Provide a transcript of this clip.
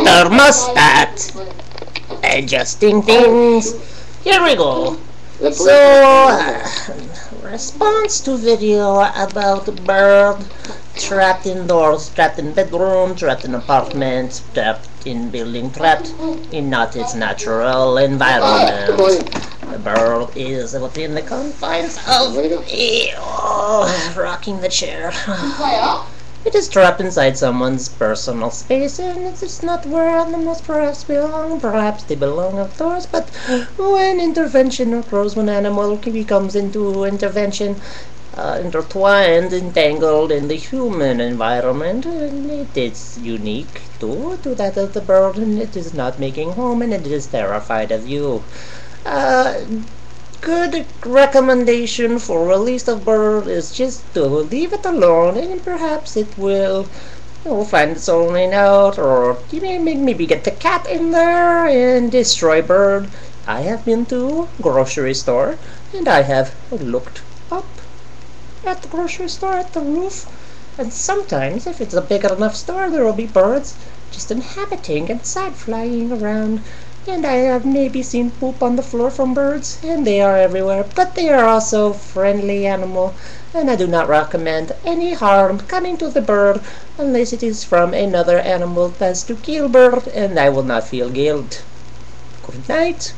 Thermostat. Adjusting things. Here we go. So, response to video about bird trapped indoors, trapped in bedroom, trapped in apartment, trapped in building, trapped in not its natural environment. The bird is within the confines of rocking the chair. It is trapped inside someone's personal space, and it is not where animals perhaps belong. Perhaps they belong outdoors, but when intervention occurs, when animal becomes intertwined, entangled in the human environment, and it is unique to that of the bird, and it is not making home, and it is terrified of you. Good recommendation for release of bird is just to leave it alone, and perhaps it will find its own way out, or you may maybe get the cat in there and destroy bird. I have been to grocery store, and I have looked up at the grocery store at the roof, and sometimes if it's a big enough store there will be birds just inhabiting inside, flying around. And I have maybe seen poop on the floor from birds, and they are everywhere, but they are also friendly animal, and I do not recommend any harm coming to the bird unless it is from another animal that has to kill bird, and I will not feel guilt. Good night.